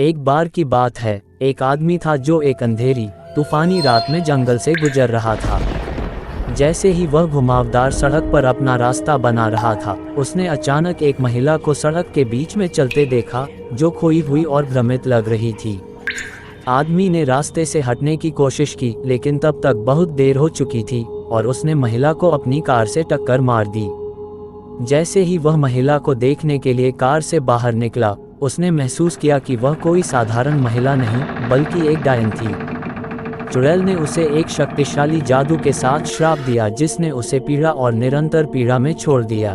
एक बार की बात है, एक आदमी था जो एक अंधेरी तूफानी रात में जंगल से गुजर रहा था। जैसे ही वह घुमावदार सड़क पर अपना रास्ता बना रहा था, उसने अचानक एक महिला को सड़क के बीच में चलते देखा, जो खोई हुई और भ्रमित लग रही थी। आदमी ने रास्ते से हटने की कोशिश की, लेकिन तब तक बहुत देर हो चुकी थी और उसने महिला को अपनी कार से टक्कर मार दी। जैसे ही वह महिला को देखने के लिए कार से बाहर निकला, उसने महसूस किया कि वह कोई साधारण महिला नहीं, बल्कि एक डायन थी। चुड़ैल ने उसे एक शक्तिशाली जादू के साथ श्राप दिया, जिसने उसे पीड़ा और निरंतर पीड़ा में छोड़ दिया।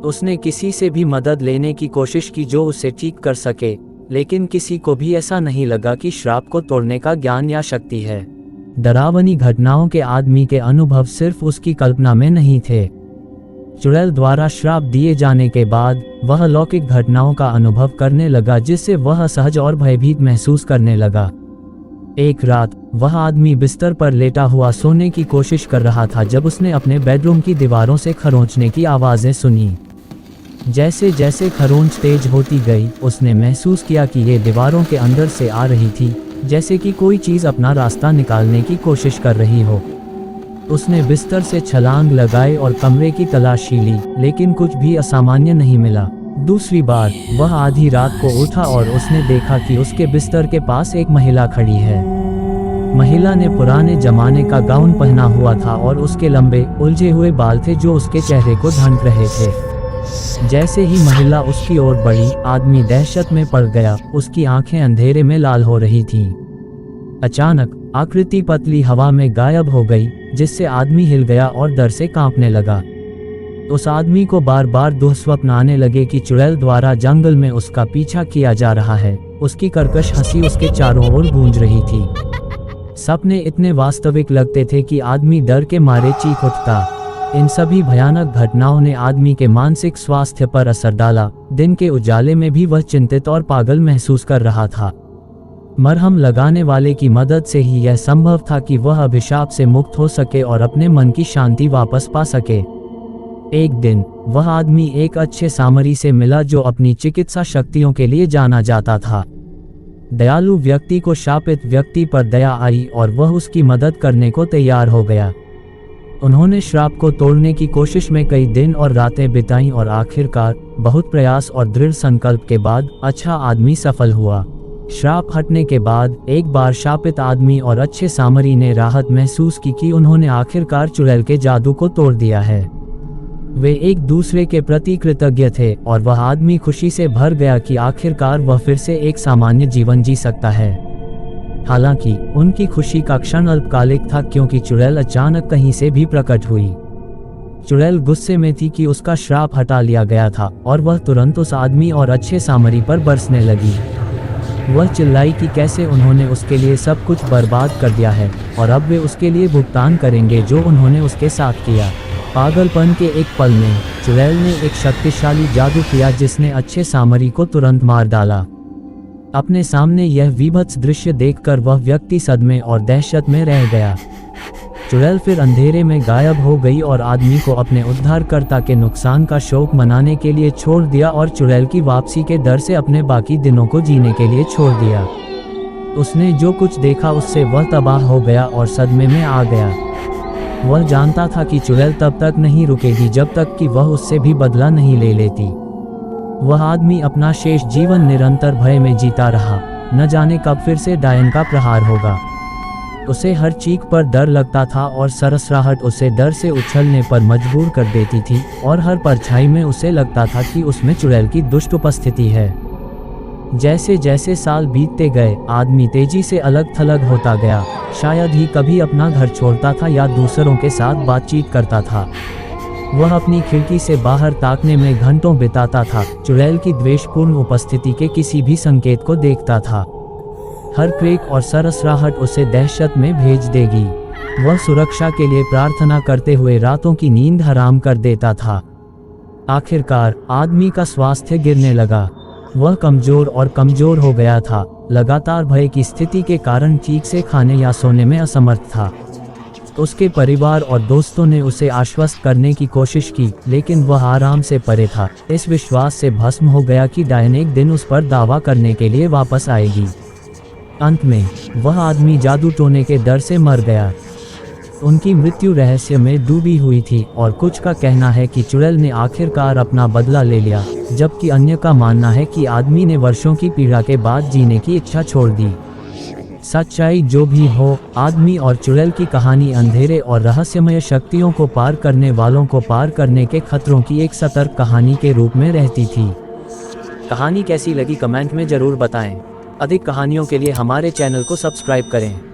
उसने किसी से भी मदद लेने की कोशिश की जो उसे ठीक कर सके, लेकिन किसी को भी ऐसा नहीं लगा कि श्राप को तोड़ने का ज्ञान या शक्ति है। डरावनी घटनाओं के आदमी के अनुभव सिर्फ उसकी कल्पना में नहीं थे। चुड़ैल द्वारा श्राप दिए जाने के बाद वह अलौकिक घटनाओं का अनुभव करने लगा, जिससे वह असहज और भयभीत महसूस करने लगा। एक रात वह आदमी बिस्तर पर लेटा हुआ सोने की कोशिश कर रहा था जब उसने अपने बेडरूम की दीवारों से खरोंचने की आवाज़ें सुनी। जैसे जैसे खरोंच तेज होती गई, उसने महसूस किया कि ये दीवारों के अंदर से आ रही थी, जैसे कि कोई चीज़ अपना रास्ता निकालने की कोशिश कर रही हो। उसने बिस्तर से छलांग लगाई और कमरे की तलाशी ली, लेकिन कुछ भी असामान्य नहीं मिला। दूसरी बार वह आधी रात को उठा और उसने देखा कि उसके बिस्तर के पास एक महिला खड़ी है। महिला ने पुराने जमाने का गाउन पहना हुआ था और उसके लंबे उलझे हुए बाल थे जो उसके चेहरे को ढक रहे थे। जैसे ही महिला उसकी ओर बढ़ी, आदमी दहशत में पड़ गया। उसकी आंखें अंधेरे में लाल हो रही थीं। अचानक आकृति पतली हवा में गायब हो गई, जिससे आदमी हिल गया और डर से कांपने लगा। उस आदमी को बार बार दुःस्वप्न आने लगे कि चुड़ैल द्वारा जंगल में उसका पीछा किया जा रहा है। उसकी कर्कश हंसी उसके चारों ओर गूंज रही थी। सपने इतने वास्तविक लगते थे कि आदमी डर के मारे चीख उठता। इन सभी भयानक घटनाओं ने आदमी के मानसिक स्वास्थ्य पर असर डाला। दिन के उजाले में भी वह चिंतित और पागल महसूस कर रहा था। मरहम लगाने वाले की मदद से ही यह संभव था कि वह अभिशाप से मुक्त हो सके और अपने मन की शांति वापस पा सके। एक दिन वह आदमी एक अच्छे सामरी से मिला जो अपनी चिकित्सा शक्तियों के लिए जाना जाता था। दयालु व्यक्ति को शापित व्यक्ति पर दया आई और वह उसकी मदद करने को तैयार हो गया। उन्होंने श्राप को तोड़ने की कोशिश में कई दिन और रातें बिताईं और आखिरकार बहुत प्रयास और दृढ़ संकल्प के बाद अच्छा आदमी सफल हुआ। श्राप हटने के बाद एक बार शापित आदमी और अच्छे सामरी ने राहत महसूस की कि उन्होंने आखिरकार चुड़ैल के जादू को तोड़ दिया है। वे एक दूसरे के प्रति कृतज्ञ थे और वह आदमी खुशी से भर गया कि आखिरकार वह फिर से एक सामान्य जीवन जी सकता है। हालांकि उनकी खुशी का क्षण अल्पकालिक था, क्योंकि चुड़ैल अचानक कहीं से भी प्रकट हुई। चुड़ैल गुस्से में थी कि उसका श्राप हटा लिया गया था और वह तुरंत उस आदमी और अच्छे सामरी पर बरसने लगी। वह चिल्लाई कि कैसे उन्होंने उसके लिए सब कुछ बर्बाद कर दिया है और अब वे उसके लिए भुगतान करेंगे जो उन्होंने उसके साथ किया। पागलपन के एक पल में चुड़ैल ने एक शक्तिशाली जादू किया जिसने अच्छे सामरी को तुरंत मार डाला। अपने सामने यह विभत्स दृश्य देखकर वह व्यक्ति सदमे और दहशत में रह गया। चुड़ैल फिर अंधेरे में गायब हो गई और आदमी को अपने उद्धारकर्ता के नुकसान का शोक मनाने के लिए छोड़ दिया और चुड़ैल की वापसी के डर से अपने बाकी दिनों को जीने के लिए छोड़ दिया। उसने जो कुछ देखा उससे वह तबाह हो गया और सदमे में आ गया। वह जानता था कि चुड़ैल तब तक नहीं रुकेगी जब तक कि वह उससे भी बदला नहीं ले लेती। वह आदमी अपना शेष जीवन निरंतर भय में जीता रहा। न जाने कब फिर से डायन का प्रहार होगा। उसे हर चीख पर डर लगता था और सरसराहट उसे डर से उछलने पर मजबूर कर देती थी और हर परछाई में उसे लगता था कि उसमें चुड़ैल की दुष्ट उपस्थिति है। जैसे जैसे साल बीतते गए, आदमी तेजी से अलग थलग होता गया। शायद ही कभी अपना घर छोड़ता था या दूसरों के साथ बातचीत करता था। वह अपनी खिड़की से बाहर ताकने में घंटों बिताता था। चुड़ैल की द्वेषपूर्ण उपस्थिति के किसी भी संकेत को देखता था। हर क्रेक और सरसराहट उसे दहशत में भेज देगी। वह सुरक्षा के लिए प्रार्थना करते हुए रातों की नींद हराम कर देता था। आखिरकार आदमी का स्वास्थ्य गिरने लगा। वह कमजोर और कमजोर हो गया था। लगातार भय की स्थिति के कारण ठीक से खाने या सोने में असमर्थ था। उसके परिवार और दोस्तों ने उसे आश्वस्त करने की कोशिश की, लेकिन वह आराम से परे था, इस विश्वास से भस्म हो गया कि डायन एक दिन उस पर दावा करने के लिए वापस आएगी। अंत में वह आदमी जादू टोने के डर से मर गया। उनकी मृत्यु रहस्य में डूबी हुई थी और कुछ का कहना है कि चुड़ैल ने आखिरकार अपना बदला ले लिया, जबकि अन्य का मानना है कि आदमी ने वर्षों की पीड़ा के बाद जीने की इच्छा छोड़ दी। सच्चाई जो भी हो, आदमी और चुड़ैल की कहानी अंधेरे और रहस्यमय शक्तियों को पार करने वालों को पार करने के खतरों की एक सतर्क कहानी के रूप में रहती थी। कहानी कैसी लगी कमेंट में ज़रूर बताएं। अधिक कहानियों के लिए हमारे चैनल को सब्सक्राइब करें।